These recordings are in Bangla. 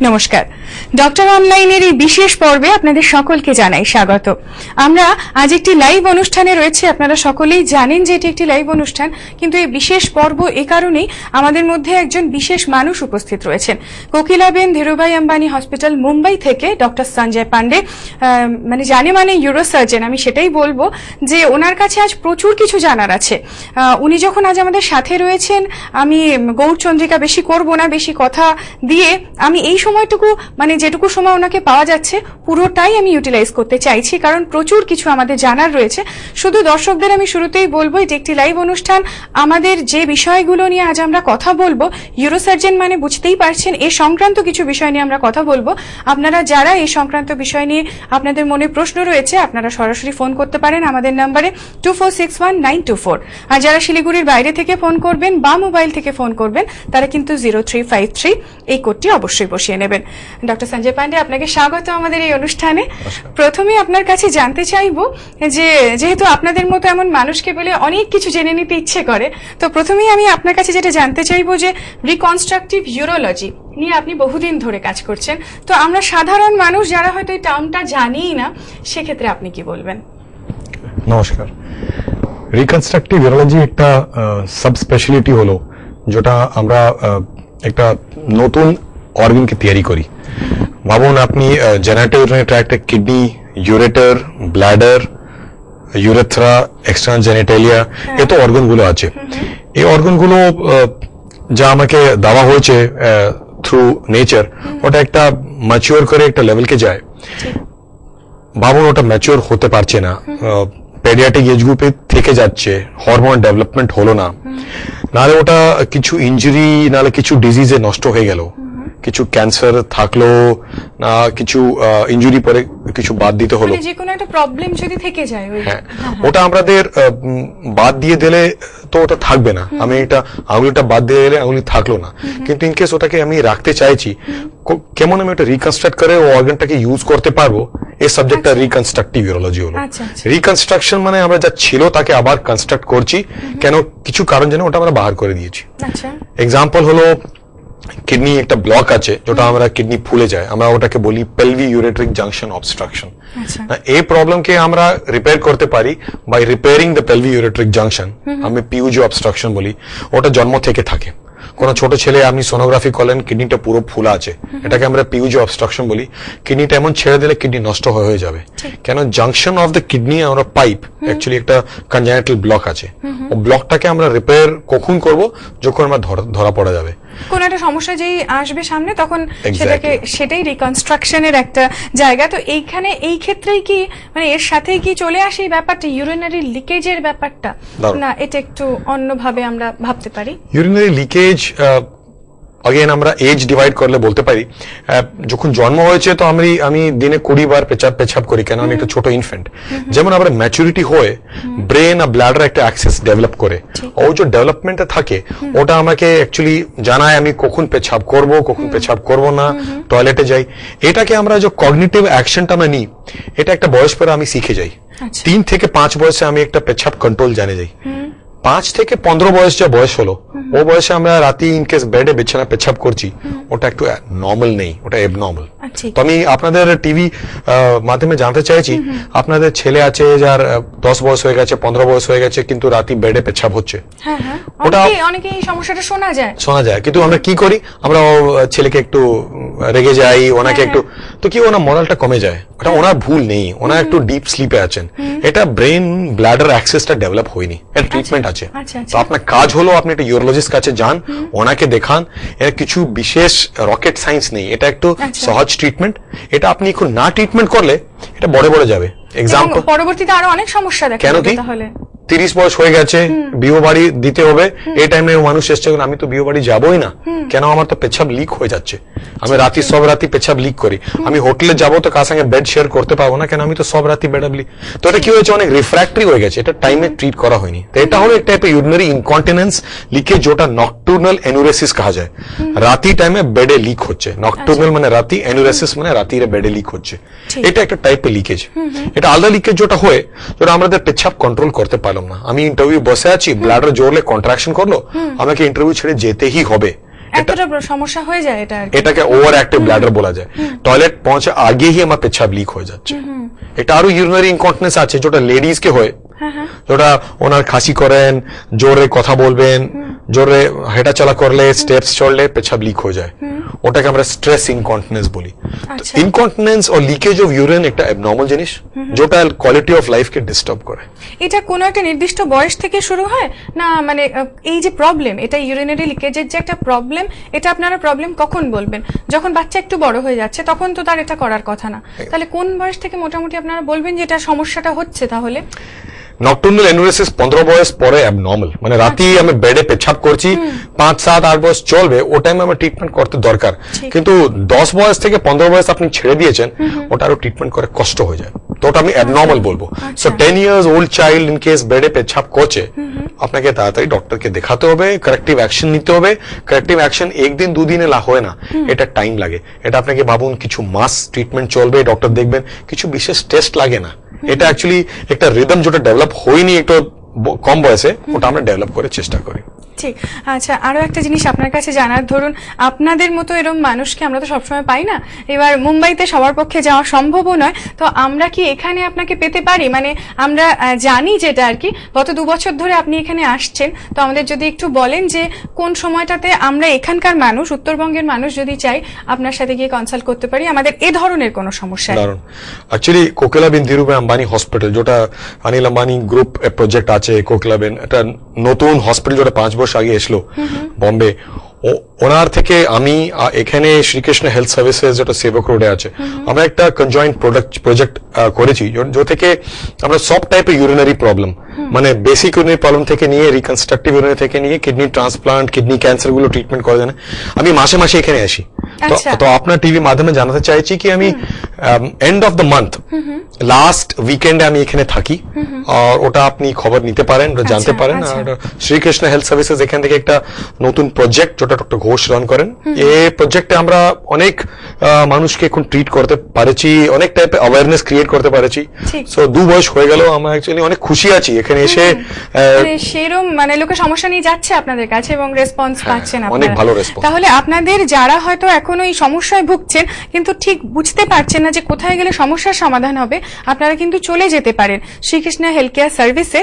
নমস্কার, ডক্টর অনলাইনের এই বিশেষ পর্বে আপনাদের সকলকে জানাই স্বাগত। আমরা আজ একটি লাইভ অনুষ্ঠানে রয়েছে। আপনারা সকলেই জানেন যে এটি একটি লাইভ অনুষ্ঠান, কিন্তু এই বিশেষ পর্ব এ কারণেই আমাদের মধ্যে একজন বিশেষ মানুষ উপস্থিত রয়েছেন। কোকিলাবেন ধীরুভাই আম্বানি হসপিটাল মুম্বাই থেকে ডক্টর সঞ্জয় পান্ডে, মানে ইউরোসার্জন। আমি সেটাই বলবো যে ওনার কাছে আজ প্রচুর কিছু জানার আছে। উনি যখন আজ আমাদের সাথে রয়েছেন, আমি গৌরচন্দ্রিকা বেশি করব না, বেশি কথা দিয়ে আমি এই সময়টুকু যেটুকু সময় ওনাকে পাওয়া যাচ্ছে পুরোটাই আমি ইউটিলাইজ করতে চাইছি, কারণ প্রচুর কিছু আমাদের জানার রয়েছে। শুধু দর্শকদের আমি শুরুতেই বলবো, এটি একটি লাইভ অনুষ্ঠান। আমাদের যে বিষয়গুলো নিয়ে আজ আমরা কথা বলবো, ইউরোসার্জন মানে বুঝতেই পারছেন এ সংক্রান্ত কিছু বিষয় নিয়ে আমরা কথা বলবো। আপনারা যারা এই সংক্রান্ত বিষয় নিয়ে আপনাদের মনে প্রশ্ন রয়েছে, আপনারা সরাসরি ফোন করতে পারেন আমাদের নাম্বারে 2461-924। আর যারা শিলিগুড়ির বাইরে থেকে ফোন করবেন বা মোবাইল থেকে ফোন করবেন, তারা কিন্তু 0353 এই কোডটি অবশ্যই বসিয়ে নেবেন। ডক্টর সঞ্জয় পান্ডে, আপনাকে স্বাগত আমাদের এই অনুষ্ঠানে। প্রথমে আপনার কাছে জানতে চাইবো যে যেহেতু আপনাদের মতো এমন মানুষকে পেলে অনেক কিছু জেনে নিতে ইচ্ছে করে, তো প্রথমেই আমি আপনার কাছে যেটা জানতে চাইবো যে রিকনস্ট্রাকটিভ ইউরোলজি নিয়ে আপনি বহুদিন ধরে কাজ করছেন, তো আমরা সাধারণ মানুষ যারা হয়তো এই টার্মটা জানিই না, সেক্ষেত্রে আপনি কি বলবেন? নমস্কার। রিকনস্ট্রাকটিভ ইউরোলজি একটা সাব স্পেশালিটি হলো যেটা আমরা একটা নতুন অর্গানকে তৈরি করি। ভাবুন আপনি genitourinary tract, kidney, ureter, bladder, urethra, external genitalia, এত অর্গানগুলো আছে। এই অর্গানগুলো যা আমাকে দেওয়া হয়েছে থ্রু নেচার, ওটা একটা ম্যাচিওর করে একটা লেভেলকে যায়। ভাবুন ওটা ম্যাচিওর হতে পারছে না, পেডিয়াট্রিক এজ গ্রুপে থেকে যাচ্ছে, হরমোন ডেভেলপমেন্ট হলো না, নাহলে ওটা কিছু ইনজুরি, নাহলে কিছু ডিজিজে নষ্ট হয়ে গেল, কিছু ক্যান্সার থাকলো না, কিছু ইনজুরি পরে কিছু বাদ দিতে হলো, যে কোনো একটা প্রবলেম যদি থেকে যায়, ওটা আমাদের বাদ দিয়ে দিলে তো ওটা থাকবে না। আমি এটা আঙুলিটা বাদ দিয়ে দিলে আঙুলি থাকলো না, কিন্তু ইনকেস ওটাকে আমি রাখতে চাইছি, কেমন আমি ওটা রিকনস্ট্রাক্ট করে ও অর্গানটাকে ইউজ করতে পারবো, এই সাবজেক্টটা রিকনস্ট্রাকটিভ ইউরোলজি হলো। রিকনস্ট্রাকশন মানে আমরা যা ছিল তাকে আবার কনস্ট্রাক্ট করছি, কেন কিছু কারণ জন্য ওটা আমরা বাহার করে দিয়েছি। এক্সাম্পল হলো কিডনি একটা ব্লক আছে, যেটা আমরা কিডনি ফুলে যায়, আমরা ওটাকে বলি পেলভি ইউরেট্রিক জাংশন অবস্ট্রাকশন। এই প্রবলেমকে আমরা রিপেয়ার করতে পারি বাই রিপেয়ারিং দ্য পেলভি ইউরেট্রিক জাংশন, আমি পিউজি অবস্ট্রাকশন বলি। ওটা জন্ম থেকে থাকে। কোন ছোট ছেলে আপনি সোনোগ্রাফি করলেন, কিডনিটা পুরো ফুলা আছে, এটাকে আমরা পিউজি অবস্ট্রাকশন বলি। কিডনিটা এমন ছেড়ে দিলে কিডনি নষ্ট হয়ে যাবে, কেন জাংশন অফ দ্য কিডনি আমরা পাইপ অ্যাকচুয়ালি একটা কনজেনিটাল ব্লক আছে। ও ব্লকটাকে আমরা রিপেয়ার কখন করব, যখন আমরা ধরা পড়া যাবে কোন একটা সমস্যা যেই আসবে সামনে, তখন সেটাই রিকনস্ট্রাকশনের একটা জায়গা। তো এইখানে এই ক্ষেত্রেই কি এর সাথে কি চলে আসে এই ব্যাপারটা, ইউরিনারি লিকেজের ব্যাপারটা, না এটা একটু অন্যভাবে আমরা ভাবতে পারি? ইউরিনারি লিকেজ अगेन আমরা এজ ডিভাইড করলে বলতে পারি, যখন জন্ম হয়েছে তো আমি দিনে 20 বার পেছাব করি, কেন আমি একটা ছোট ইনফ্যান্ট। যেমন আমরা ম্যাচুরিটি হয়ে ব্রেন আর ব্লাডার একটা অ্যাক্সেস ডেভেলপ করে, ও যে ডেভেলপমেন্টে থাকে ওটা আমাকে অ্যাকচুয়ালি জানায় আমি কখন পেছাব করব, কখন পেছাব করব না, টয়লেটে যাই। এটাকে আমরা যে কগনিটিভ অ্যাকশনটা আমরা নিই, এটা একটা বয়স পরে আমি শিখে যাই। 3 থেকে 5 বয়সে আমি একটা পেছাব কন্ট্রোল জানে যাই। 5 থেকে 15 বয়স যা বয়স হলো, ও বয়সে আমরা রাতে ইনকেস বেডে বিছানা পেছাব করছি, ওটা একটু নর্মাল নেই, ওটা এবনর্মাল। তো আমি আপনাদের টিভি মাধ্যমে জানতে চাইছি, আপনাদের ছেলে আছে যার 10 বয়স হয়ে গেছে, 15 বয়স হয়ে গেছে, কিন্তু রাতে বেডে পেছাব হচ্ছে, ওটা অনেকেই এই সমস্যাটা শোনা যায়, কিন্তু আমরা কি করি, আমরা ছেলেকে একটু রেগে যাই, ওনাকে একটু, তো কি ওনার মরালটা কমে যায়। ওটা ওনার ভুল নেই, ওনার একটু ডিপ স্লিপে আছেন, এটা ব্রেন ব্লাডার অ্যাক্সেসটা ডেভেলপ হয়নি, এর ট্রিটমেন্ট আছে। তো আপনার কাজ হলো আপনি একটা ইউরোলজিস্ট কাছে যান, ওনাকে দেখান। এর কিছু বিশেষ রকেট সায়েন্স নেই, এটা একটু সহজ ট্রিটমেন্ট। এটা আপনি এখন না ট্রিটমেন্ট করলে এটা বড় যাবে। এক্সাম্পল পরবর্তীতে আরো অনেক সমস্যা দেখা যাবে। তাহলে 30 বয়স হয়ে গেছে, বিয়ে বাড়ি দিতে হবে, এই টাইমে মানুষ এসছে, আমি তো বিয়ে বাড়ি যাবোই না, কেন আমার তো পেছাব লিক হয়ে যাচ্ছে, আমি সব রাতি পেছাব লিক করি, আমি হোটেলে যাবো তো কার সঙ্গে বেড শেয়ার করতে পারবো না, কেন আমি তো সব রাতি বেড লিক। তো এটা কি হয়েছে, অনেক রিফ্র্যাক্টরি হয়ে গেছে, এটা টাইমে ট্রিট করা হয়নি। তো এটা হলো এক টাইপের ইউরিনারি ইনকন্টিনেন্স লিকেজ, যেটা নকটুর্নাল এনুরেসিস কহা যায়। রাতি টাইমে বেডে লিক হচ্ছে, নকটুর্নাল মানে রাতি, এনুরেসিস মানে রাতিরে বেডে লিক হচ্ছে, এটা একটা টাইপের লিকেজ। এটা আলাদা লিকেজ যেটা হয়, যেটা আমাদের পেছাব কন্ট্রোল করতে পারলাম না। আমি ইন্টারভিউ বসে আছি, ব্লাডার জোরলে কন্ট্রাকশন করলো, আমাকে ইন্টারভিউ ছেড়ে যেতেই হবে, এতটা সমস্যা হয়ে যায় এটা, এটাকে ওভার অ্যাক্টিভ ব্ল্যাডার বলা যায়। টয়লেট পৌঁছে আগে হি আমার পেছাব লিক হয়ে যাচ্ছে। এটা আরো ইউরিনারি ইনকন্টিনেন্স আছে যেটা লেডিজ কে হয়, যেটা ওনার খাসি করেন, জোরে কথা বলবেন, জোরে হেঁটা চলা করলে, স্টেপস চললে পেছাব লিক হয়ে যায়, ওটাকে আমরা স্ট্রেস ইনকন্টিনেন্স বলি। ইনকন্টিনেন্স ও লিকেজ অফ ইউরিন একটা অ্যাবনর্মাল জিনিস যেটা কোয়ালিটি অফ লাইফ কে ডিস্টার্ব করে। এটা কোনো একটা নির্দিষ্ট বয়স থেকে শুরু হয় না? মানে এই যে প্রবলেম, এটা ইউরিনারি লিকেজের যে একটা প্রবলেম, এটা আপনারা প্রবলেম কখন বলবেন? যখন বাচ্চা একটু বড় হয়ে যাচ্ছে তখন তো তার এটা করার কথা না, তাহলে কোন বয়স থেকে মোটামুটি আপনারা বলবেন যে এটা সমস্যাটা হচ্ছে? তাহলে নকটুর্নাল এনুরেসিস 15 বয়স পরে অ্যাবনর্মাল, মানে রাতে আমি বেডে পেছাব করছি, 5, 7, 8 বয়স চলবে, ও টাইমে আমার ট্রিটমেন্ট করতে দরকার। কিন্তু 10 বয়স থেকে 15 বয়স আপনি ছেড়ে দিয়েছেন, ওটা আরো ট্রিটমেন্ট করে কষ্ট হয়ে যায়, তো ওটা আমি অ্যাবনর্মাল বলবো। So 10 years old child in case বেডে পেছাব করছে, আপনাকে তাড়াতাড়ি ডক্টরকে দেখাতে হবে, কারেক্টিভ অ্যাকশন নিতে হবে। কারেক্টিভ অ্যাকশন একদিন দুদিনে হয় না, এটা টাইম লাগে। এটা আপনাকে ভাবুন কিছু মাস ট্রিটমেন্ট চলবে, ডক্টর দেখবেন, কিছু বিশেষ টেস্ট লাগে না। এটা অ্যাকচুয়ালি একটা রিদম যেটা ডেভেলপ হয়নি একটু কম বয়সে, ওটা আমরা ডেভেলপ করে চেষ্টা করি। ঠিক। আচ্ছা, আরো একটা জিনিস আপনার কাছে জানার, ধরুন আপনাদের মতো এরকম মানুষকে আমরা তো সবসময় পাই না, এবার মুম্বাইতে সবার পক্ষে যাওয়া সম্ভবও নয়, তো আমরা কি এখানে আপনাকে পেতে পারি? মানে আমরা জানি যেটা আর কি গত 2 বছর ধরে আপনি এখানে আসছেন, তো আমাদের যদি একটু বলেন যে কোন সময়টাতে আমরা এখানকার মানুষ, উত্তরবঙ্গের মানুষ যদি চাই আপনার সাথে গিয়ে কনসাল্ট করতে পারি, আমাদের এ ধরনের কোনো সমস্যা? দারুণ। অ্যাকচুয়ালি কোকিলাবেন ধীরুভাই আম্বানি হসপিটাল, যেটা অনিল আম্বানি গ্রুপ প্রজেক্ট আছে, কোকিলাবেন একটা নতুন হসপিটাল যেটা 5 বছর আগে এসলো বম্বে, ওনার থেকে আমি এখানে শ্রীকৃষ্ণ হেলথ সার্ভিসেস যেটা সেবক রোডে আছে, আমরা একটা কনজয়েন্ট প্রজেক্ট করেছি, যে থেকে আমরা সব টাইপের ইউরিনারি প্রবলেম, মানে বেসিক ইউরিনারি প্রবলেম থেকে নিয়ে রিকনস্ট্রাকটিভ ইউরিনারি থেকে নিয়ে কিডনি ট্রান্সপ্লান্ট, কিডনি ক্যান্সার গুলো ট্রিটমেন্ট করে দেন। আমি মাসে মাসে এখানে আসি, তো আপনার টিভি মাধ্যমে জানাতে চাইছি কি আমি end of the month last উইকেন্ডে আমি এখানে থাকি, আর ওটা আপনি খবর নিতে পারেন, জানতে পারেন। আর শ্রীকৃষ্ণ হেলথ সার্ভিসেস এখান থেকে একটা নতুন প্রজেক্ট যেটা ডক্টর ঘোষ রান করেন, এই প্রজেক্টে আমরা অনেক মানুষকে এখন ট্রিট করতে পারছি, অনেক টাইপের অ্যাওয়ারনেস ক্রিয়েট করতে পারছি। সো 2 বছর হয়ে গেল, আমরা অ্যাকচুয়ালি অনেক খুশি আছি এখানে এসে। সেরকম মানে লোকের সমস্যা নিয়ে যাচ্ছে আপনাদের কাছে এবং রেসপন্স পাচ্ছেন আপনারা, অনেক ভালো রেসপন্স। তাহলে আপনাদের যারা হয়তো এখনো এই সমস্যায় ভুগছেন কিন্তু ঠিক বুঝতে পারছেন না যে কোথায় গেলে সমস্যার সমাধান হবে, আপনারা কিন্তু চলে যেতে পারেন শ্রীকৃষ্ণ হেলথ কেয়ার সার্ভিসে,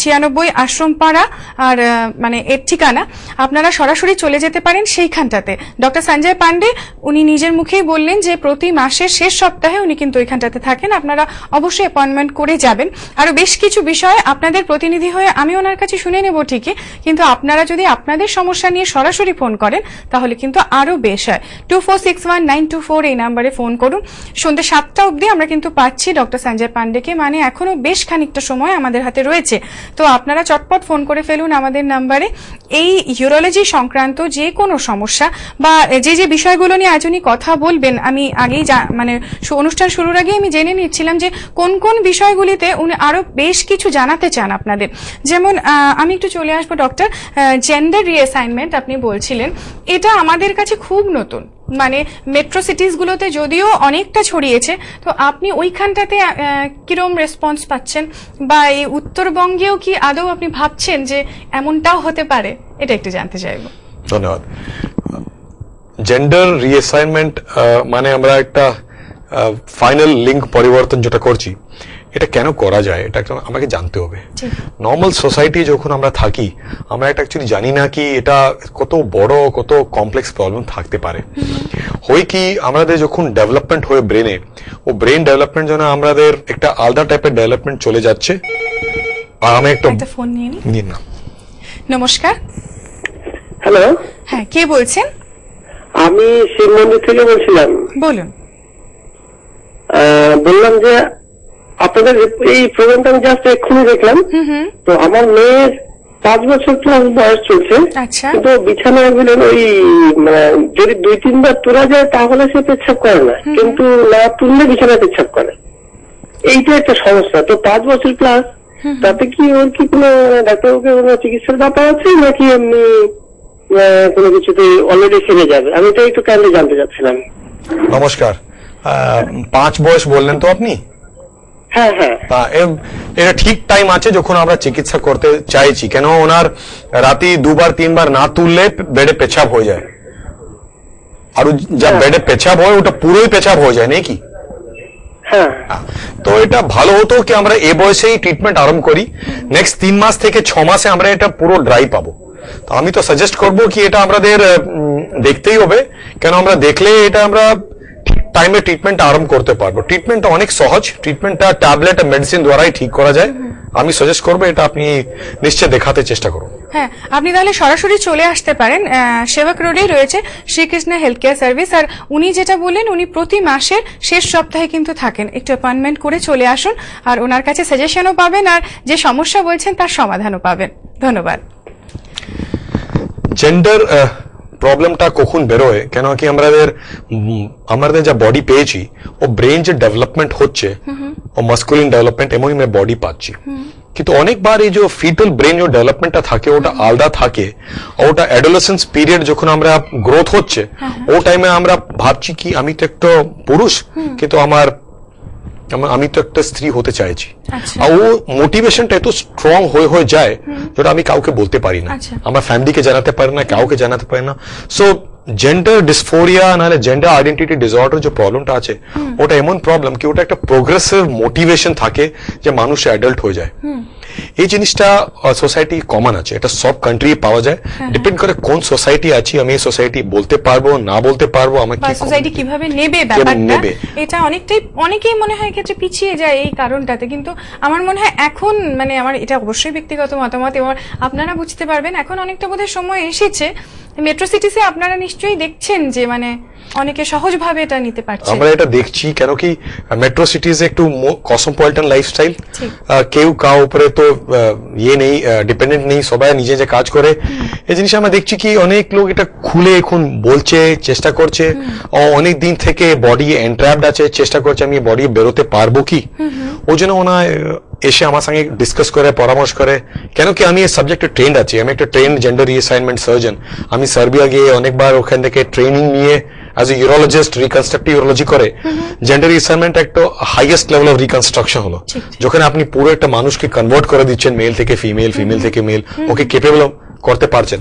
96 আশ্রমপাড়া আর মানে এর ঠিকানা, আপনারা সরাসরি চলে যেতে পারেন সেইখানটাতে। ডক্টর সঞ্জয় পান্ডে উনি নিজের মুখেই বললেন যে প্রতি মাসের শেষ সপ্তাহে উনি কিন্তু ওইখানটাতে থাকেন, আপনারা অবশ্যই অ্যাপয়েন্টমেন্ট করে যাবেন। আরো বেশ কিছু বিষয় আপনাদের প্রতিনিধি হয়ে আমি ওনার কাছে শুনে নেব ঠিকই, কিন্তু আপনারা যদি আপনাদের সমস্যা নিয়ে সরাসরি ফোন করেন তাহলে কিন্তু আরো বেশ হয়। 2461-924 এই নাম্বারে ফোন করুন। সন্ধ্যে 7টা অবধি আমরা কিন্তু পাচ্ছি ডক্টর সঞ্জয় পান্ডেকে, মানে এখনো বেশ খানিকটা সময় আমাদের হাতে রয়েছে, তো আপনারা চটপট ফোন করে ফেলুন আমাদের নাম্বারে। এই ইউরোলজি সংক্রান্ত যে কোনো সমস্যা বা যে যে বিষয়গুলো নিয়ে আজ উনি কথা বলবেন, আমি আগেই মানে অনুষ্ঠান শুরুর আগে আমি জেনে নিচ্ছিলাম যে কোন কোন বিষয়গুলিতে উনি আরো বেশ কিছু জানাতে চান আপনাদের। যেমন আমি একটু চলে আসবো ডক্টর, জেন্ডার রিঅ্যাসাইনমেন্ট আপনি বলছিলেন, এটা আমাদের কাছে খুব নতুন, মানে মেট্রো সিটিজ গুলোতে যদিও অনেকটা ছড়িয়েছে, তো আপনি ওইখানটাতে কিরম রেসপন্স পাচ্ছেন, বা এই উত্তরবঙ্গেও কি আদৌ আপনি ভাবছেন যে এমনটাও হতে পারে, এটা একটু জানতে চাইবো। ধন্যবাদ। জেন্ডার রিঅ্যাসাইনমেন্ট মানে আমরা একটা ফাইনাল লিঙ্ক পরিবর্তন যেটা করছি, এটা কেন করা যায় এটা আমাকে জানতে হবে। নর্মাল সোসাইটি যখন আমরা থাকি, আমরা এটা অ্যাকচুয়ালি জানি না কি এটা কত বড়, কত কমপ্লেক্স প্রবলেম থাকতে পারে। হয় কি আমাদের যখন ডেভেলপমেন্ট হয়ে ব্রেনে, ও ব্রেন ডেভেলপমেন্ট জন্য আমাদের একটা আলাদা টাইপের ডেভেলপমেন্ট চলে যাচ্ছে। আর আমি একটা ফোন নিয়ে নিন না। নমস্কার। হ্যালো, হ্যাঁ, কে বলছেন? আমি শিব মন্দির থেকে বলছিলাম। বলুন। বললাম যে আপনাদের এই প্রোগ্রামটা আমি জাস্ট এক্ষুনি দেখলাম, তো আমার মেয়ের 5 বছর প্লাস বয়স চলছে, কিন্তু বিছানায় গেলেন ওই মানে যদি 2-3 বার তোলা যায় তাহলে সে পেচ্ছাপ করে না, কিন্তু না তুললে বিছানায় পেচ্ছাপ করে। এইটা একটা সমস্যা। তো 5 বছর প্লাস, তাতে কি ওর কি কোনো ডাক্তারবাবুকে কোনো চিকিৎসার ব্যাপার আছে নাকি এমনি কোনো কিছুতে অলরেডি সেরে যাবে? আমি তো একটু কাইন্ডলি জানতে চাচ্ছিলাম। নমস্কার। 5 বয়স বললেন তো আপনি? হ্যাঁ হ্যাঁ, এটা ঠিক টাইম আছে যখন আমরা চিকিৎসা করতে চাইছি, কেন ওনার রাতে 2-3 বার না তুললে বেডে পেছাব হয়ে যায়। আর যা বেডে পেছাব হয় ওটা পুরোই পেছাব হয়ে যায় নাকি? হ্যাঁ। তো এটা ভালো হতো কি আমরা এই বয়সেই ট্রিটমেন্ট আরম্ভ করি, নেক্সট 3 মাস থেকে 6 মাসে আমরা এটা পুরো ড্রাই পাবো। তো আমি তো সাজেস্ট করবো কি এটা আমাদের দেখতেই হবে, কেন আমরা দেখলে এটা আমরা টাইমে ট্রিটমেন্ট আরম্ভ করতে পারবো। ট্রিটমেন্টটা অনেক সহজ, ট্রিটমেন্টটা ট্যাবলেট আর মেডিসিন দ্বারাই ঠিক করা যায়। আমি সাজেস্ট করবো এটা আপনি নিশ্চয় দেখাতে চেষ্টা করুন। হ্যাঁ, আপনি তাহলে সরাসরি চলে আসতে পারেন, সেবক রোডেই রয়েছে শ্রীকৃষ্ণ হেলথ কেয়ার সার্ভিস। আর উনি যেটা বললেন উনি প্রতি মাসের শেষ সপ্তাহে কিন্তু থাকেন, একটু অ্যাপয়েন্টমেন্ট করে চলে আসুন, আর ওনার কাছে সাজেশনও পাবেন আর যে সমস্যা বলছেন তার সমাধানও পাবেন। ধন্যবাদ। জেন্ডার প্রবলেমটা কখন বেরোয়, কেন কি আমাদের যা বডি পেয়েছি ও ব্রেন যে ডেভেলপমেন্ট হচ্ছে ও মাস্কুলিন ডেভেলপমেন্ট এমনই আমি বডি পাচ্ছি, কিন্তু অনেকবার এই যে ফিটাল ব্রেন যে ডেভেলপমেন্টটা থাকে ওটা আলাদা থাকে, ওটা অ্যাডোলেসেন্স পিরিয়ড যখন আমরা গ্রোথ হচ্ছে ও টাইমে আমরা ভাবছি কি আমি তো একটা পুরুষ, কিন্তু আমি তো একটা স্ত্রী হতে চাইছি, আর ও মোটিভেশনটা এত স্ট্রং হয়ে যায় যেটা আমি কাউকে বলতে পারি না, আমার ফ্যামিলিকে জানাতে পারি না, কাউকে জানাতে পারি না। সো জেন্ডার ডিসফোরিয়া নাহলে জেন্ডার আইডেন্টিটি ডিসঅর্ডার যে প্রবলেমটা আছে ওটা এমন প্রবলেম কি ওটা একটা প্রোগ্রেসিভ মোটিভেশন থাকে যে মানুষ অ্যাডাল্ট হয়ে যায়। এই জিনিসটা সোসাইটি কমন আছে, এটা সব কান্ট্রি পাওয়া যায়, ডিপেন্ড করে কোন সোসাইটি আছে, আমি এই সোসাইটি বলতে পারবো না বলতে পারবো, আমাকে সোসাইটি কিভাবে নেবে ব্যাপারটা, এটা অনেকেই মনে হয় ক্ষেত্রে পিছিয়ে যায় এই কারণটাতে। কিন্তু আমার মনে হয় এখন মানে আমার এটা অবশ্যই ব্যক্তিগত মতামত এবং আপনারা বুঝতে পারবেন এখন অনেকটা বোধহয় সময় এসেছে। মেট্রো সিটিসে আপনারা নিশ্চয়ই দেখছেন যে মানে অনেকে সহজভাবে এটা নিতে পারছে, আমরা এটা দেখছি, কেন কি মেট্রো সিটিজ একটু কসমোপলিটন লাইফস্টাইল, কেউ কাউ উপরে তো ইয়ে নেই, ডিপেন্ডেন্ট নেই, সবাই নিজে যে কাজ করে। এই জিনিস আমরা দেখছি কি অনেক লোক এটা খুলে এখন বলছে, চেষ্টা করছে, অনেক দিন থেকে বডি এন্ট্র্যাপড আছে, চেষ্টা করছে আমি বডি বেরোতে পারবো কি, ওই জন্য ওনা এসে আমার সঙ্গে ডিসকাস করে পরামর্শ করে। কেন কি আমি এই সাবজেক্টে ট্রেন্ড আছি, আমি একটা ট্রেন্ড জেন্ডার রিঅ্যাসাইনমেন্ট সার্জন, আমি সার্বিয়া গিয়ে অনেকবার ওখান থেকে ট্রেনিং নিয়ে as a urologist reconstructive urology করে জেন্ডার রিঅ্যাসাইনমেন্ট একটা হাইয়েস্ট লেভেল অফ রিকনস্ট্রাকশন হলো, যখন আপনি পুরো একটা মানুষকে কনভার্ট করে দিচ্ছেন মেল থেকে ফিমেল, ফিমেল থেকে মেল, ওকে কেপেবল করতে পারছেন।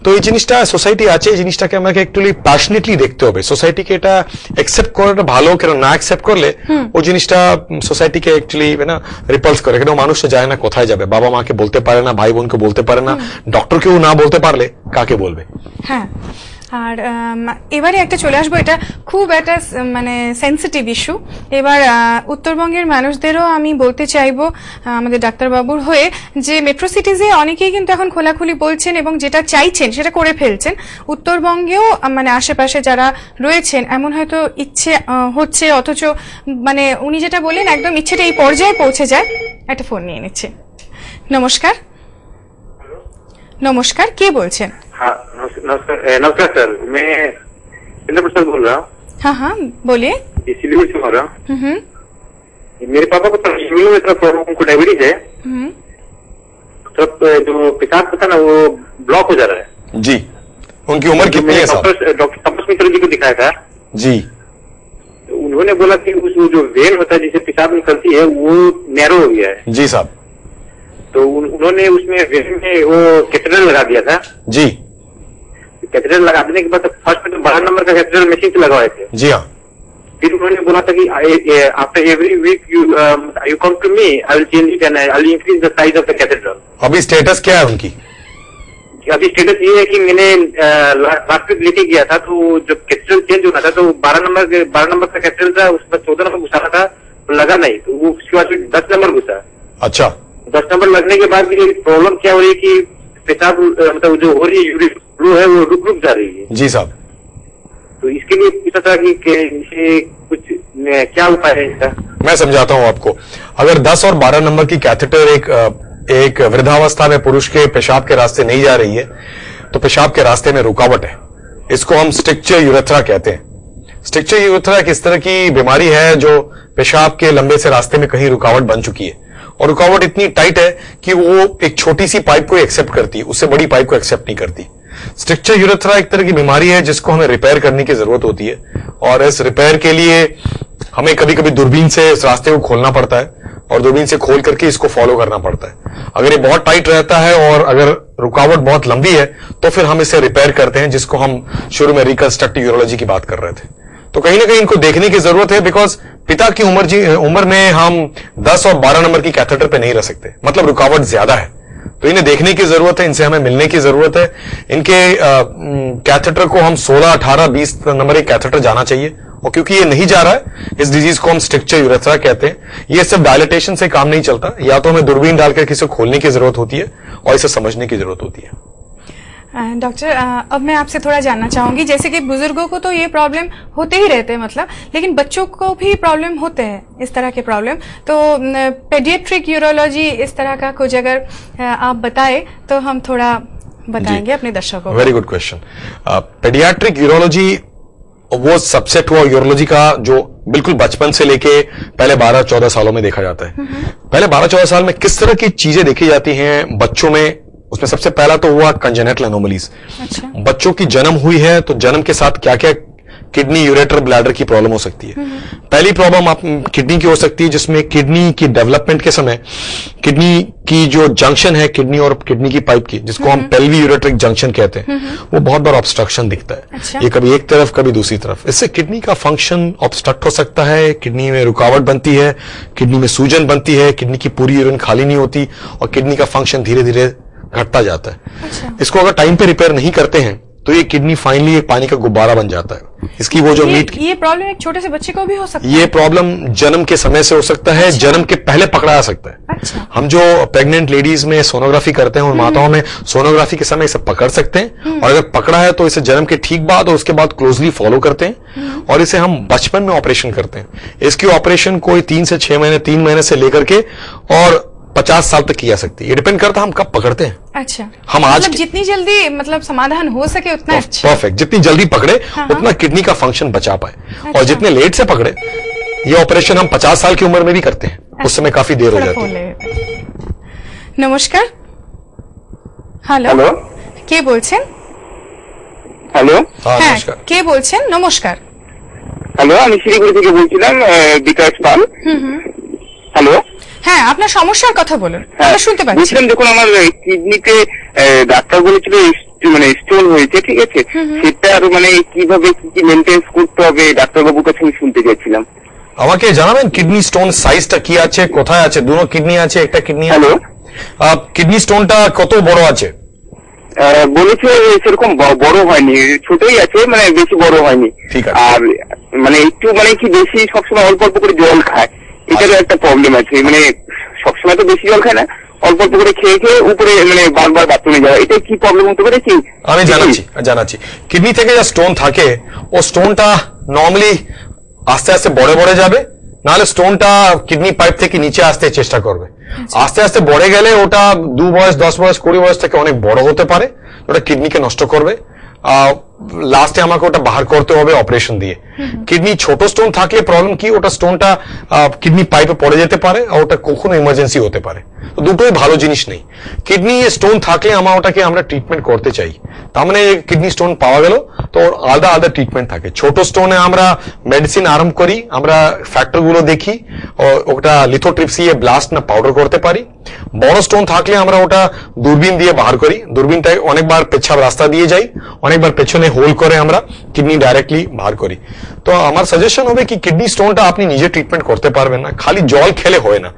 তো এই জিনিসটা সোসাইটি আছে, এই জিনিসটাকে আমাকে একটুলি প্যাশনেটলি দেখতে হবে, সোসাইটিকে এটা অ্যাকসেপ্ট করাটা ভালো, কেন না অ্যাকসেপ্ট করলে ওই জিনিসটা সোসাইটিকে অ্যাকচুয়ালি না রিপালস করে, কেন মানুষ যায় না কোথায় যাবে, বাবা মাকে বলতে পারে না, ভাই বোনকে বলতে পারে না, ডক্টরকেও না বলতে পারলে কাকে বলবে। হ্যাঁ, আর এবারে একটা চলে আসবো, এটা খুব একটা মানে সেন্সিটিভ ইস্যু। এবার উত্তরবঙ্গের মানুষদেরও আমি বলতে চাইবো আমাদের ডাক্তারবাবুর হয়ে যে মেট্রো সিটিজে অনেকেই কিন্তু এখন খোলাখুলি বলছেন এবং যেটা চাইছেন সেটা করে ফেলছেন। উত্তরবঙ্গেও মানে আশেপাশে যারা রয়েছেন এমন হয়তো ইচ্ছে হচ্ছে, অথচ মানে উনি যেটা বললেন একদম ইচ্ছেটা এই পর্যায়ে পৌঁছে যায়। একটা ফোন নিয়ে নিচ্ছে। নমস্কার, নমস্কার, কে বলছেন? हाँ नमस्कार सर, मैं इंद्र प्रसाद बोल रहा हूँ। हाँ हाँ बोलिए। सिलीगुड़ी से बोल रहा हूँ। मेरे पापा को में इतना प्रॉब्लम, उनको डायबिटीज है, तो जो पेशाब था ना वो ब्लॉक हो जा रहा है। जी, उनकी उम्र कितनी है साहब? डॉक्टर तपस मिश्र जी को दिखाया था जी, उन्होंने बोला कि जो वेन होता है जिसे पेशाब निकलती है वो नैरो हो गया है। जी साहब, तो उन्होंने उसमें वेन में वो कैथेटर लगा दिया था। जी, कैथेटर लगा देने के बाद फर्स्ट में तो 12 नंबर का कैथेटर मशीन से लगवाए थे। जी हाँ, फिर उन्होंने बोला था कि after every week you come to me, I will change it and I will increase the size of the catheter. अभी स्टेटस क्या है उनकी? अभी स्टेटस ये है कि मैंने लास्ट वीक लेके गया था, तो जब कैथेटर चेंज होना था तो 12 नंबर का कैथेटर था, उसमें 14 नंबर घुसाना था, तो लगा नहीं, तो वो उसके बाद 10 नंबर घुसा। अच्छा, 10 नंबर लगने के बाद भी प्रॉब्लम क्या हो रही है कि पेशाब मतलब जो हो रही है यूरिन फ्लो है वो रुक जा रही है। जी साहब, तो इसके लिए पूछा था कि इसे कुछ क्या उपाय है इसका? मैं समझाता हूं आपको। अगर 10 और 12 नंबर की कैथेटर एक वृद्धावस्था में पुरुष के पेशाब के रास्ते नहीं जा रही है तो पेशाब के रास्ते में रुकावट है, इसको हम स्ट्रिक्चर यूरेथ्रा कहते हैं। स्ट्रिक्चर यूरेथ्रा एक इस तरह की बीमारी है जो पेशाब के लंबे से रास्ते में कहीं रुकावट बन चुकी है, और रुकावट इतनी टाइट है कि वो एक छोटी सी पाइप को एक्सेप्ट करती है, उससे बड़ी पाइप को एक्सेप्ट नहीं करती। स्ट्रिक्चर यूरेथ्रा एक तरह की बीमारी है जिसको हमें रिपेयर करने की जरूरत होती है, और इस रिपेयर के लिए हमें कभी कभी दूरबीन से इस रास्ते को खोलना पड़ता है, और दूरबीन से खोल करके इसको फॉलो करना पड़ता है। अगर ये बहुत टाइट रहता है और अगर रुकावट बहुत लंबी है तो फिर हम इसे रिपेयर करते हैं, जिसको हम शुरू में रिकंस्ट्रक्टिव यूरोलॉजी की बात कर रहे थे। तो कहीं ना कहीं इनको देखने की जरूरत है, बिकॉज पिता की उम्र में हम 10 और 12 नंबर की कैथेटर पे नहीं रह सकते, मतलब रुकावट ज्यादा है। तो इन्हें देखने की जरूरत है, इनसे हमें मिलने की जरूरत है। इनके कैथेटर को हम 16, 18, 20 नंबर की कैथेटर जाना चाहिए, और क्योंकि ये नहीं जा रहा है, इस डिजीज को हम स्ट्रक्चर यूरेथ्रा कहते हैं। ये सिर्फ डायलिटेशन से काम नहीं चलता, या तो हमें दूरबीन डालकर किसी को खोलने की जरूरत होती है और इसे समझने की जरूरत होती है। डॉक्टर, अब मैं आपसे थोड़ा जानना चाहूंगी, जैसे कि बुजुर्गों को तो ये प्रॉब्लम होते ही रहते हैं, मतलब, लेकिन बच्चों को भी प्रॉब्लम होते हैं इस तरह के प्रॉब्लम, तो पेडियाट्रिक यूरोलॉजी इस तरह का कुछ अगर आप बताए तो हम थोड़ा बताएंगे अपने दर्शकों को। Very good question. Paediatric urology वो सबसेट हुआ यूरोलॉजी का जो बिल्कुल बचपन से लेके पहले 12-14 सालों में देखा जाता है। पहले 12-14 साल में किस तरह की चीजें देखी जाती हैं बच्चों में, उसमें सबसे पहला तो हुआ कंजेनिटल एनोमलीज। अच्छा। बच्चों की जन्म हुई है तो जन्म के साथ क्या क्या किडनी, यूरेटर, ब्लैडर की प्रॉब्लम हो सकती है। पहली प्रॉब्लम आप किडनी की हो सकती है, जिसमें किडनी की डेवलपमेंट के समय किडनी की जो जंक्शन है किडनी और किडनी की पाइप की, जिसको हम पेल्वी यूरेट्रिक जंक्शन कहते हैं, वो बहुत बार ऑब्स्ट्रक्शन दिखता है। अच्छा। ये कभी एक तरफ कभी दूसरी तरफ, इससे किडनी का फंक्शन ऑब्स्ट्रक्ट हो सकता है, किडनी में रुकावट बनती है, किडनी में सूजन बनती है, किडनी की पूरी यूरिन खाली नहीं होती और किडनी का फंक्शन धीरे धीरे घटता जाता है। अच्छा। इसको अगर टाइम पे रिपेयर नहीं करते हैं तो ये किडनी फाइनली एक पानी का गुब्बारा बन जाता है। इसकी वो जो ये प्रॉब्लम एक छोटे से बच्चे को भी हो सकता है? ये प्रॉब्लम जन्म के समय से हो सकता है। अच्छा। जन्म के पहले पकड़ा जा सकता है। अच्छा। हम जो प्रेग्नेंट लेडीज में सोनोग्राफी करते हैं उन माताओं में सोनोग्राफी के समय इसे पकड़ सकते हैं, और अगर पकड़ा है तो इसे जन्म के ठीक बाद और उसके बाद क्लोजली फॉलो करते हैं, और इसे हम बचपन में ऑपरेशन करते हैं। इसकी ऑपरेशन कोई 3 से 6 महीने, 3 महीने से लेकर के और 50 साल तक की जा सकती है। ये डिपेंड करता है हम कब पकड़ते हैं। अच्छा। हम आज मतलब जितनी जल्दी मतलब समाधान हो सके उतना अच्छा। परफेक्ट। जितनी जल्दी पकड़े उतना किडनी का फंक्शन बचा पाए। अच्छा। और जितने लेट से पकड़े, ये ऑपरेशन हम 50 साल की उम्र में भी करते हैं। अच्छा। उस समय काफी देर हो जाती है। नमस्कार। हेलो, কে বলছেন? হ্যালো, হ্যাঁ নমস্কার। কে বলছেন? নমস্কার। হ্যালো, আমি শিলিগুড়ি থেকে বলছিলাম, বিকাশ পাল। হ্যালো, হ্যাঁ, আপনার সমস্যার কথা বলুন, আমরা শুনতে পাচ্ছি। বুঝলাম, দেখুন আমার কিডনিতে ডাক্তার বলেছিল মানে স্টোন হয়েছে, ঠিক আছে, সেটা আর মানে কিভাবে কি মেনটেন্স করতে হবে ডাক্তারবাবুর কাছে আমি শুনতে চাইছিলাম। আমাকে জানাবেন কিডনি স্টোন সাইজটা কি আছে, কোথায় আছে? দুটো কিডনি আছে, একটা কিডনি। হ্যালো, কিডনি স্টোনটা কত বড় আছে? বলেছে সেরকম বড় হয়নি, ছোটই আছে, মানে বেশি বড় হয়নি। ঠিক আছে। আর মানে একটু মানে কি বেশি সবসময় অল্প অল্প করে জল খায়, এটারও একটা প্রবলেম আছে। মানে সবসময় তো বেশি জল খায় না, অল্প অল্প করে খেয়ে খেয়ে উপরে মানে বারবার বাথরুমে যাওয়া, এটা কি প্রবলেম হতে পারে? কি আমি জানাচ্ছি কিডনি থেকে যা স্টোন থাকে ও স্টোনটা নর্মালি আস্তে আস্তে বড়ে যাবে, নাহলে স্টোনটা কিডনি পাইপ থেকে নিচে আসতে চেষ্টা করবে। আস্তে আস্তে বড়ে গেলে ওটা 2 বয়স, 10 বয়স, 20 বয়স থেকে অনেক বড় হতে পারে, ওটা কিডনিকে নষ্ট করবে। লাস্টে আমাকে ওটা বাহার করতে হবে অপারেশন দিয়ে। কিডনি ছোট স্টোন থাকলে প্রবলেম কি, ওটা স্টোনটা কিডনি পাইপে পড়ে যেতে পারে আর ওটা কখনো ইমার্জেন্সি হতে পারে। তো দুটোই ভালো জিনিস নেই। কিডনি স্টোন থাকলে ওটাকে আমরা ট্রিটমেন্ট করতে চাই। তার মানে কিডনি স্টোন পাওয়া গেল তো আলাদা আলাদা ট্রিটমেন্ট থাকে। ছোট স্টোনে আমরা মেডিসিন আরম্ভ করি, আমরা ফ্যাক্টর গুলো দেখি, ওটা লিথোট্রিপসি ব্লাস্ট না পাউডার করতে পারি। বড় স্টোন থাকলে আমরা ওটা দূরবীন দিয়ে বাহার করি। দূরবীনটাই অনেকবার পেছাব রাস্তা দিয়ে যাই, অনেকবার পেছনে হোল করে আমরা কিডনি ডাইরেক্টলি বাহার করি। তো আমার সাজেশন হবে কি কিডনি স্টোনটা আপনি নিজে ট্রিটমেন্ট করতে পারবেন না, খালি জল খেলে হয় না।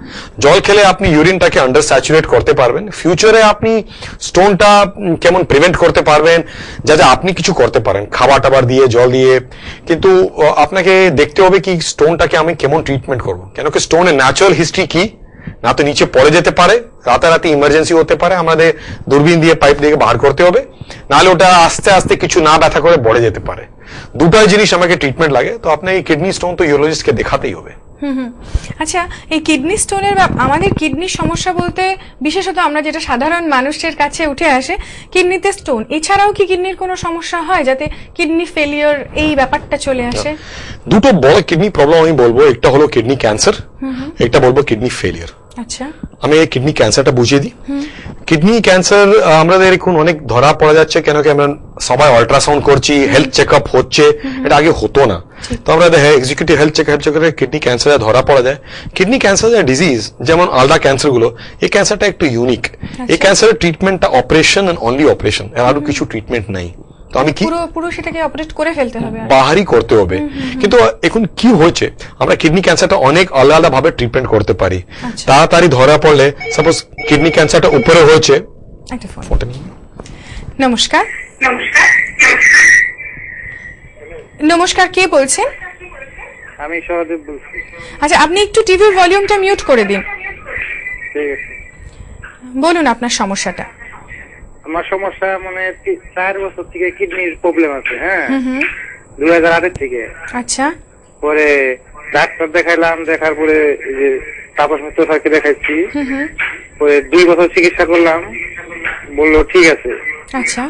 জল খেলে আপনি ইউরিনটাকে আন্ডার স্যাচুরেট করতে পারবেন। ফিউচারে আপনি স্টোনটা কেমন প্রিভেন্ট করতে পারবেন, যা আপনি কিছু করতে পারেন খাবার টাবার দিয়ে, জল দিয়ে। কিন্তু আপনাকে দেখতে হবে কি স্টোনটাকে আমি কেমন ট্রিটমেন্ট করবো, কেন কি স্টোনের ন্যাচারাল হিস্ট্রি কি, না তো নিচে পড়ে যেতে পারে, রাতারাতি ইমার্জেন্সি হতে পারে, আমাদের দূরবীন দিয়ে পাইপ দিয়ে বাহার করতে হবে, নাহলে ওটা আস্তে আস্তে কিছু না ব্যথা করে বড়ে যেতে পারে। দুটাই জিনিস আমাকে ট্রিটমেন্ট লাগে। তো আপনার এই কিডনি স্টোন তো ইউরোলজিস্টকে দেখাতেই হবে। আচ্ছা, এই কিডনি স্টোনের আমাদের কিডনির সমস্যা বলতে বিশেষত আমরা যেটা সাধারণ মানুষের কাছে উঠে আসে কিডনিতে স্টোন, এছাড়াও কি কিডনির কোনো সমস্যা হয় যাতে কিডনি ফেলিওর এই ব্যাপারটা চলে আসে? দুটো বড় কিডনি প্রবলেম আমি বলবো, একটা হলো কিডনি ক্যান্সার, একটা বলবো কিডনি ফেলিয়ার। আচ্ছা, আমি এই কিডনি ক্যান্সারটা বুঝিয়ে দিই। কিডনি ক্যান্সার আমাদের এখন অনেক ধরা পড়া যাচ্ছে, কেন কি আমরা সবাই আল্ট্রাসাউন্ড করছি, হেলথ চেকআপ হচ্ছে, এটা আগে হতো না। তো আমরা এক্সিকিউটিভ হেলথ চেকআপে কিডনি ক্যান্সার ধরা পড়া যায়। কিডনি ক্যান্সার ডিজিজ যেমন আলাদা ক্যান্সার গুলো, এই ক্যান্সারটা একটু ইউনিক। এই ক্যান্সারের ট্রিটমেন্টটা অপারেশন এন্ড অনলি অপারেশন, আরো কিছু ট্রিটমেন্ট নাই। তো আমি কি পুরো সেটাকে অপারেট করে ফেলতে হবে, বাহারি করতে হবে। কিন্তু এখন কি হয়েছে, আমরা কিডনি ক্যান্সারটা অনেক আলাদা ভাবে ট্রিটমেন্ট করতে পারি। তাড়াতাড়ি ধরা পড়লে, সাপোজ কিডনি ক্যান্সারটা উপরে হয়েছে। নমস্কার। নমস্কার, কে বলছেন? আমি সহদেব বলছি। আচ্ছা, আপনি একটু টিভির ভলিউমটা মিউট করে দিন। ঠিক আছে, বলুন আপনার সমস্যাটা। আমার সমস্যা মানে 4 বছর থেকে কিডনির প্রবলেম আছে। হ্যাঁ, 2008 থেকে। আচ্ছা, পরে ডাক্তার দেখাইলাম, দেখার পরে যে তাপস মিত্র স্যারকে দেখাইছি, পরে 2 বছর চিকিৎসা করলাম, বললো ঠিক আছে। আচ্ছা,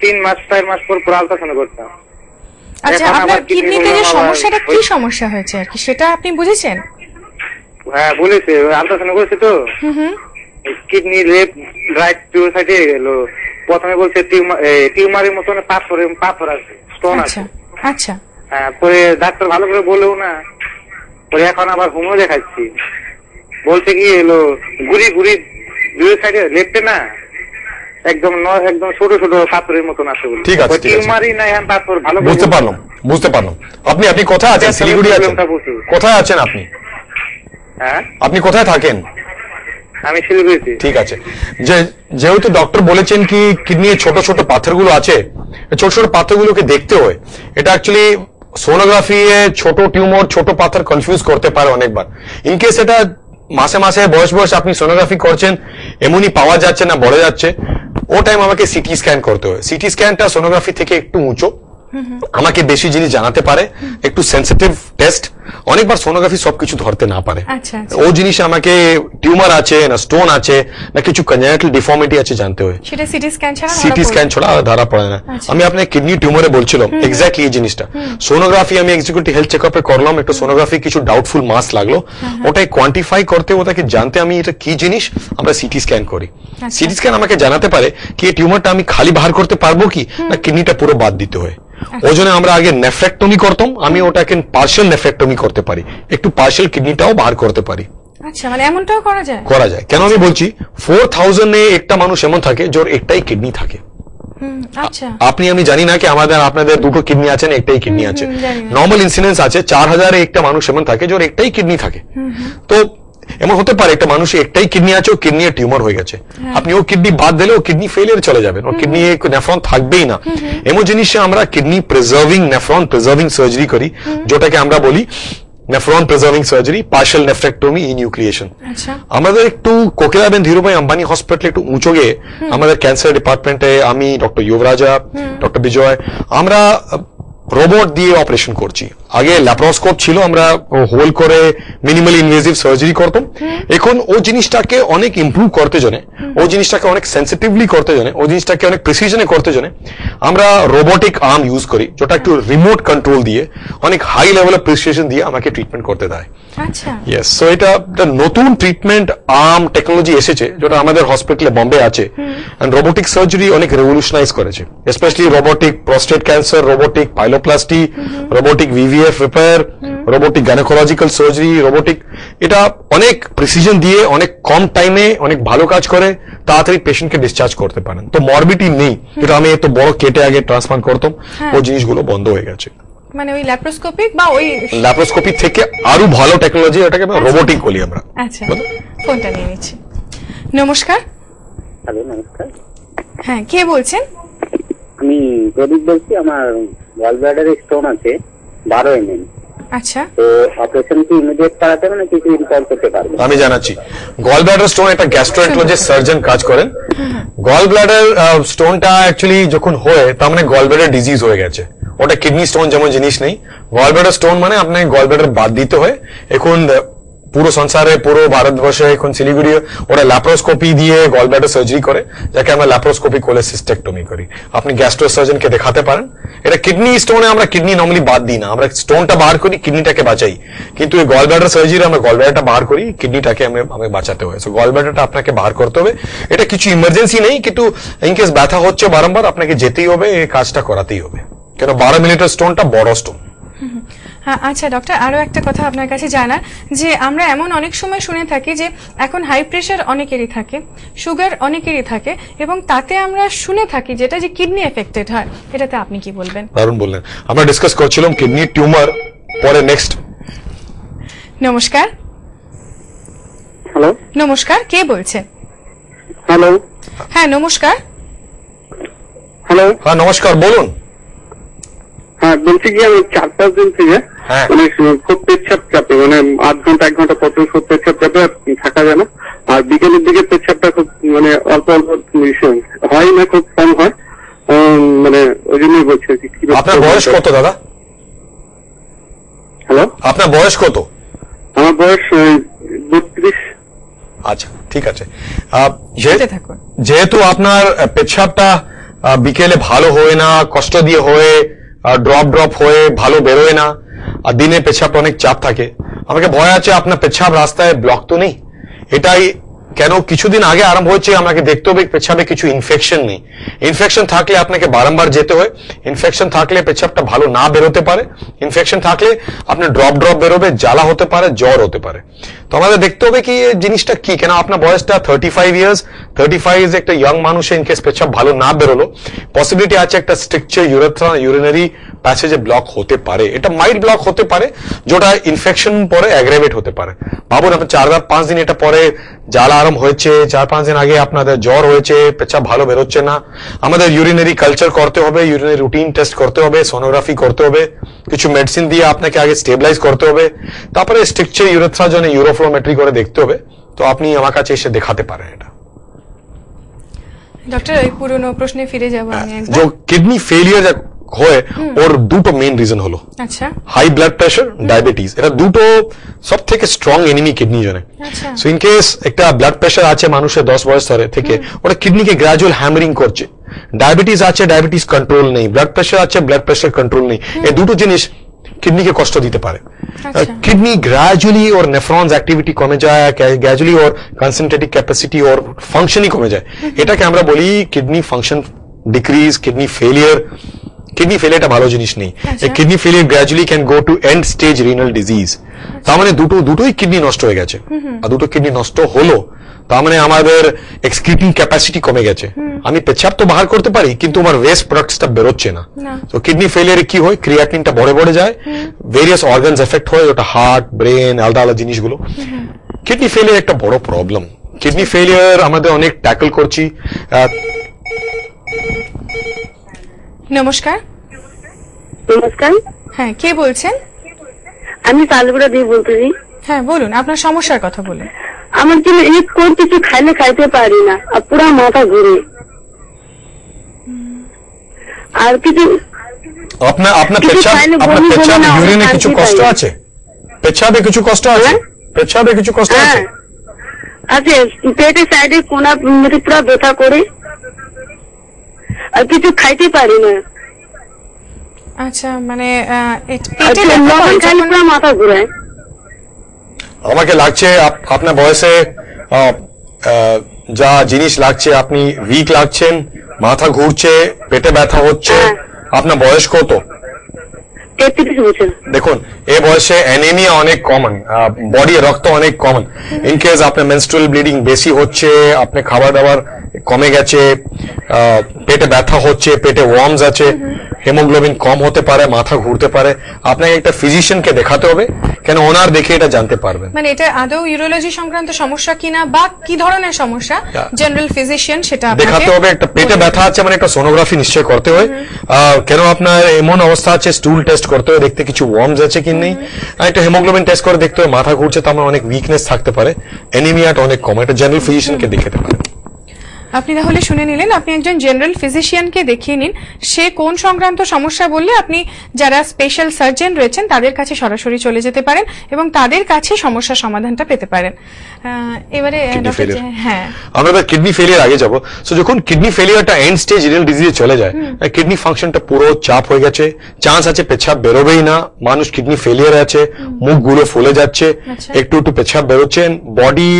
3 মাস 4 মাস পর আলট্রাসাউন্ড করতাম। আচ্ছা, আপনার কিডনিতে যে সমস্যাটা, কি সমস্যা হয়েছে আর কি সেটা আপনি বুঝেছেন? হ্যাঁ বলেছে, আলট্রাসাউন্ড করেছে তো। কিডনি লেফট রাইট টু সাইডে গেল। প্রথমে বলছে টিউমারের মতন পাথর আছে, স্টোন আছে। আচ্ছা, হ্যাঁ, পরে ডাক্তার ভালো করে বলেও না, পরে এখন আবার হোমিও দেখাচ্ছি, বলছে কি এলো গুড়ি দুই সাইডে লেফটে না একদম ছোট ছোট পাথরের মতন আছে। ঠিক আছে, টিউমারই না, এখন পাথর। ভালো বুঝতে পারলাম। আপনি কোথায় আছেন? শিলিগুড়ি আছেন? কোথায় আছেন আপনি? হ্যাঁ, আপনি কোথায় থাকেন? আমি শিলিগুড়িতে। ঠিক আছে, যেহেতু ডক্টর বলেছেন কি কিডনির ছোট ছোট পাথরগুলো আছে, ছোট ছোট পাথরগুলোকে দেখতে হয়। এটা অ্যাকচুয়ালি সোনোগ্রাফি ছোট টিউমার ছোট পাথর কনফিউজ করতে পারে অনেকবার। ইনকেস এটা মাসে মাসে বয়স আপনি সোনোগ্রাফি করছেন, এমনই পাওয়া যাচ্ছে না, বড় যাচ্ছে, ও টাইম আমাকে সিটি স্ক্যান করতে হয়। সিটি স্ক্যানটা সোনোগ্রাফি থেকে একটু উঁচু, আমাকে বেশি জিনিস জানাতে পারে, একটু সেন্সিটিভ টেস্ট। অনেকবার সোনোগ্রাফি সবকিছু ধরতে না পারে। ও জিনিস আমাকে টিউমার আছে না স্টোন আছে না কিছু কনজেনিটাল ডিফর্মিটি আছে জানতে হয়। সেটা সিটি স্ক্যান ছাড়া ধরা পড়ে না। আমি আপনাকে কিডনি টিউমারে বলছিলাম এক্স্যাক্টলি এই জিনিসটা। সোনোগ্রাফি আমি এক্সিকিউটিভ হেলথ চেকআপে করলাম, একটু সোনোগ্রাফি কিছু ডাউটফুল মাস লাগলো, ওটাই কোয়ান্টিফাই করতে, ওটাকে জানতে আমি এটা কি জিনিস আমরা সিটি স্ক্যান করি। সিটি স্ক্যান আমাকে জানাতে পারে কি এই টিউমারটা আমি খালি বাহার করতে পারবো কি না কিডনিটা পুরো বাদ দিতে হয়। ওই জন্য আমরা আগে নেফ্রেক্টমি করতাম, আমি ওটাকে পার্শিয়াল নেফ্রেক্টমি করতে পারি, একটু পার্শিয়াল কিডনিটাও বাহার করতে পারি। আচ্ছা, মানে এমনটাও করা যায়? কেন আমি বলছি 4000 এ একটা মানুষ এমন থাকে যার একটাই কিডনি থাকে। আচ্ছা, আমি জানি না কি আপনাদের দুটো কিডনি আছে না একটাই কিডনি আছে। নর্মাল ইনসিডেন্স আছে 4000 এ একটা মানুষ এমন থাকে যার একটাই কিডনি থাকে। তো এমন হতে পারে একটা মানুষের একটাই কিডনি আছে, ও কিডনি টিউমার হয়ে গেছে, আপনি ও কিডনি বাদ দিলে ও কিডনি ফেলিয়ার চলে যাবেন, ও কিডনি নেফ্রন থাকবেই না। এমন জিনিসে আমরা kidney preserving nephron preserving surgery করি, যেটাকে আমরা বলি nephron preserving surgery, partial nephrectomy enucleation. আমাদের একটু কোকিলাবেন ধীরুভাই আম্বানি হসপিটালে একটু উঁচু গিয়ে আমাদের ক্যান্সার ডিপার্টমেন্টে আমি ডক্টর যুবরাজা, ডক্টর বিজয়, আমরা রোবট দিয়ে অপারেশন করছি। আগে ল্যাপ্রোস্কোপ ছিল, আমরা হোল করে মিনিমালি ইনভেসিভ সার্জারি করতাম। এখন ও জিনিসটাকে অনেক ইমপ্রুভ করতে জানে, ও জিনিসটাকে অনেক সেন্সিটিভলি করতে জানে, ও জিনিসটাকে অনেক প্রিসিশনে করতে জানে। আমরা রোবোটিক আর্ম ইউজ করি, যেটা একটু রিমোট কন্ট্রোল দিয়ে অনেক হাই লেভেলের প্রিসিশন দিয়ে আমাকে ট্রিটমেন্ট করতে দেয়। আচ্ছা, ইয়েস, সো এটা নতুন ট্রিটমেন্ট আর্ম টেকনোলজি এসেছে, যেটা আমাদের হসপিটালে বম্বে আছে। এন্ড রোবোটিক সার্জারি অনেক রেভলিউশনাইজ করেছে, specially robotic prostate cancer, robotic pyeloplasty, robotic VVF repair, robotic gynaecological surgery, robotic, এটা অনেক প্রিসিশন দিয়ে অনেক কম টাইমে অনেক ভালো কাজ করে, তাড়াতাড়ি পেশেন্টকে ডিসচার্জ করতে পারেন। তো মরবিটি নেই, যেটা আমি এত বড় কেটে আগে ট্রান্সপ্লান্ট করতাম, ওই জিনিসগুলো বন্ধ হয়ে গেছে। মানে ওই ল্যাপ্রোস্কোপিক বা ওই ল্যাপ্রোস্কোপি থেকে আরো ভালো টেকনোলজি, ওটাকে রোবোটিক বলি আমরা। আচ্ছা, ফোনটা নিয়ে নিচ্ছি। নমস্কার। হ্যালো, নমস্কার। হ্যাঁ, কে বলছেন? আমি প্রদীপ বলছি। আমার গলব্লাডারে স্টোন আছে 12 mm। আচ্ছা, তো অপারেশন কি ইমিডিয়েট করাতে হবে না কিছু ইনকল করতে পারবো? আমি জানাচ্ছি, গল ব্লাডার স্টোন একটা গ্যাস্ট্রোএন্টারোলজিস্ট সার্জন কাজ করেন। গল ব্লাডার স্টোনটা অ্যাকচুয়ালি যখন হয় তার মানে গল ব্লাডার ডিজিজ হয়ে গেছে, ওটা কিডনি স্টোন যেমন জিনিস নেই। গল ব্লাডার স্টোন মানে আপনাকে গল ব্লাডার বাদ দিতে হয়। এখন পুরো সংসারে পুরো ভারতবর্ষে এখন শিলিগুড়ি ওরা ল্যাপ্রোস্কোপি দিয়ে গল ব্লাডার সার্জারি করে, যাকে আমরা ল্যাপ্রোস্কোপি কোলেসিস্টেক্টমি করি। আপনি গ্যাস্ট্রো সার্জনকে দেখাতে পারেন। এটা কিডনি স্টোনে আমরা কিডনি নর্মালি বাদ দিই না, আমরা স্টোনটা বার করি, কিডনিটাকে বাঁচাই। কিন্তু এই গল ব্লাডার সার্জারি আমরা গল ব্লাডারটা বার করি, কিডনিটাকে আমাকে বাঁচাতে হয়। সো গল ব্লাডারটা আপনাকে বার করতে হবে। এটা কিছু ইমার্জেন্সি নেই, কিন্তু ইনকেস ব্যথা হচ্ছে বারংবার আপনাকে যেতেই হবে, এই কাজটা করাতেই হবে, কেন 12 মিলিমিটার স্টোনটা বড় স্টোন। আচ্ছা ডক্টর, আরো একটা কথা আপনার কাছে জানার, যে আমরা এমন অনেক সময় শুনে থাকি যে এখন হাই প্রেশার অনেকেরই থাকে, সুগার অনেকেরই থাকে, এবং তাতে আমরা শুনে থাকি যেটা যে কিডনি এফেক্টেড হয়। এটাতে আপনি কি বলবেন? দারুণ বললেন। আমরা ডিসকাস করছিলাম কিডনি টিউমার, পরে নেক্সট। নমস্কার। হ্যালো, নমস্কার, কে বলছেন? হ্যালো, হ্যাঁ নমস্কার। হ্যালো, হ্যাঁ নমস্কার, বলুন। হ্যাঁ বলছি কি, আমি 4-5 দিন থেকে মানে খুব পেচ্ছাপ চাপে, মানে আধ ঘন্টা 1 ঘন্টা পর খুব পেচ্ছাপ চাপে থাকা যায় না। আর বিকেলের দিকে পেচ্ছাপটা খুব মানে অল্প অল্প হয় না, খুব কম হয়, মানে ওই জন্যই বলছি আর কি। আপনার বয়স কত দাদা? হ্যালো, আপনার বয়স কত? আমার বয়স 32। আচ্ছা ঠিক আছে। থাকুন। যেহেতু আপনার পেচ্ছাপটা বিকেলে ভালো হয় না, কষ্ট দিয়ে হয়ে, ড্রপ হয়ে ভালো বেরোয় না, আর দিনে পেচ্ছাপটা অনেক চাপ থাকে, আমাকে ভয় আছে আপনার পেচ্ছাপ রাস্তায় ব্লক তো নেই। এটাই কেন কিছুদিন আগে আরম্ভ হয়েছে, আমাকে দেখতে হবে পেচ্ছাপে কিছু ইনফেকশন নেই। ইনফেকশন থাকলে আপনাকে বারংবার যেতে হয়, ইনফেকশন থাকলে পেচ্ছাপটা ভালো না বেরোতে পারে, ইনফেকশন থাকলে আপনার ড্রপ বেরোবে, জ্বালা হতে পারে, জ্বর হতে পারে। তো আমাদের দেখতে হবে কি এই জিনিসটা কি, কেন আপনার বয়সটা 35 ইয়ার্স, 35 ইজ একটা ইয়ং মানুষের ইনকেস পেচ্ছাপ ভালো না বেরোলো, পসিবিলিটি আছে একটা স্ট্রিকচার ইউরিনারি প্যাসেজে ব্লক হতে পারে। এটা মাইল্ড ব্লক হতে পারে, যেটা ইনফেকশন পরে অ্যাগ্রাভেট হতে পারে। ভাবুন আপনি 4-5 দিন এটা পরে জ্বালা আরম্ভ হয়েছে, 4-5 দিন আগে আপনাদের জ্বর হয়েছে, পেচ্ছাপ ভালো বেরোচ্ছে না, আমাদের ইউরিনারি কালচার করতে হবে, ইউরিনারি রুটিন টেস্ট করতে হবে, সোনোগ্রাফি করতে হবে, কিছু মেডিসিন দিয়ে আপনাকে আগে স্টেবিলাইজ করতে হবে, তারপরে স্ট্রিকচার ইউরেথ্রা জন্য ইউরোফ্লোমেট্রি করে দেখতে হবে। তো আপনি আমার কাছে এসে দেখাতে পারেন এটা। ডক্টর, এই পুরনো প্রশ্নে ফিরে যাব আমি একবার। যে কিডনি ফেলিয়ার হয় ওর দুটো মেইন রিজন হলো, আচ্ছা, হাই ব্লাড প্রেশার, ডায়াবেটিস। এটা দুটো সব থেকে স্ট্রং এনিমি কিডনি জন্য। সো ইন কেস একটা ব্লাড প্রেশার আছে মানুষের 10 বয়স ধরে থেকে, ওটা কিডনিকে গ্রাজুয়াল হ্যামারিং করছে। ডায়াবেটিস আছে, ডায়াবেটিস কন্ট্রোল নেই, ব্লাড প্রেশার আছে, ব্লাড প্রেশার কন্ট্রোল নেই। এই দুটো জিনিস কিডনিকে কষ্ট দিতে পারে। কিডনি গ্রাজুয়ালি ওর নেফ্রনস অ্যাক্টিভিটি কমে যায়, গ্রাজুয়ালি ওর কনসেন্ট্রেটিভ ক্যাপাসিটি ওর ফাংশনই কমে যায়। এটাকে আমরা বলি kidney function decrease, kidney failure. Kidney ফেলিয়ারটা ভালো জিনিস নেই। Kidney failure gradually can go to end stage renal disease. তার মানে দুটোই কিডনি নষ্ট হয়ে গেছে, আর দুটো কিডনি নষ্ট হলো তার মানে আমাদের এক্সক্রিটিং ক্যাপাসিটি কমে গেছে। আমি পেচ্ছাপ তো বাহার করতে পারি, কিন্তু আমার ওয়েস্ট প্রোডাক্টসটা বেরোচ্ছে না। তো কিডনি ফেলিয়ারে কি হয়, ক্রিয়াটিনটা বড়ে যায়, ভেরিয়াস অর্গানস এফেক্ট হয়, ওটা হার্ট, ব্রেন, আলাদা জিনিসগুলো। কিডনি ফেলিয়ার একটা বড় প্রবলেম। কিডনি ফেলিয়ার আমাদের অনেক ট্যাকল করছি। নমস্কার। নমস্কার, হ্যাঁ কে বলছেন? আমি তালগুড়া দিয়ে বলতেছি। হ্যাঁ বলুন, আপনার সমস্যার কথা বলুন। আমার জন্য কোন কিছু খাইতে পারি না, আর পুরো মাথা ঘুরে। আর কিছু আপনার পেচ্ছাপ ইউরিনে কিছু কষ্ট আছে? পেচ্ছাপে কিছু কষ্ট আছে? পেচ্ছাপে কিছু কষ্ট আছে? আছে, পেটের সাইডে কোনা পুরো ব্যথা করে, আর কিছু খাইতে পারি না। আচ্ছা, মানে মাথা ঘুরায়। আমাকে লাগছে আপনার বয়সে যা জিনিস লাগছে, আপনি উইক লাগছেন, মাথা ঘুরছে, পেটে ব্যথা হচ্ছে। আপনার বয়স কত? 33 বছর। দেখুন, এই বয়সে অ্যানিমিয়া অনেক কমন, বডি রক্ত অনেক কমন। ইন কেস আপনার মেনস্ট্রুয়াল ব্লিডিং বেশি হচ্ছে, আপনি খাবার দাবার কমে গেছে, পেটে ব্যথা হচ্ছে, পেটে ওয়ার্মস আছে, হেমোগ্লোবিন কম হতে পারে, মাথা ঘুরতে পারে, আপনাকে একটা ফিজিশিয়ানকে দেখাতে হবে, কেন ওনার দেখে এটা জানতে পারবেন। মানে এটা আদৌ ইউরোলজি সংক্রান্ত সমস্যা কিনা বা কি ধরনের সমস্যা, জেনারেল ফিজিশিয়ান সেটা দেখাতে হবে। একটা পেটে ব্যথা আছে মানে একটা সোনোগ্রাফি নিশ্চয় করতে হয়, কেন আপনার এমন অবস্থা আছে, স্টুল টেস্ট করতে হয়, দেখতে কিছু ওয়ার্মস আছে কি নেই, একটা হেমোগ্লোবিন টেস্ট করে দেখতে হয়, মাথা ঘুরছে তো আমার অনেক উইকনেস থাকতে পারে, অ্যানিমিয়াটা অনেক কম, একটা জেনারেল ফিজিশিয়ানকে দেখাতে পারে। আপনি তাহলে শুনে নিলেন, আপনি একজন জেনারেল ফিজিশিয়ানকে দেখিয়ে নিন, সে কোন সংক্রান্ত সমস্যা বললে আপনি যারা স্পেশাল সার্জন রয়েছেন তাদের কাছে সরাসরি চলে যেতে পারেন এবং তাদের কাছে সমস্যার সমাধানটা পেতে পারেন। এবারে হ্যাঁ, আমরা কিডনি ফেলিয়ার আগে যাব। সো যখন কিডনি ফেলিয়ারটা এন্ড স্টেজ রিনাল ডিজিজে চলে যায়, কিডনি ফাংশনটা পুরো চাপ হয়ে গেছে, চান্স আছে পেছাব বেরোবেই না, মানুষ কিডনি ফেলিয়ার আছে, মুখ গুলো ফুলে যাচ্ছে, একটু একটু পেছাব বেরোচ্ছেন, বডি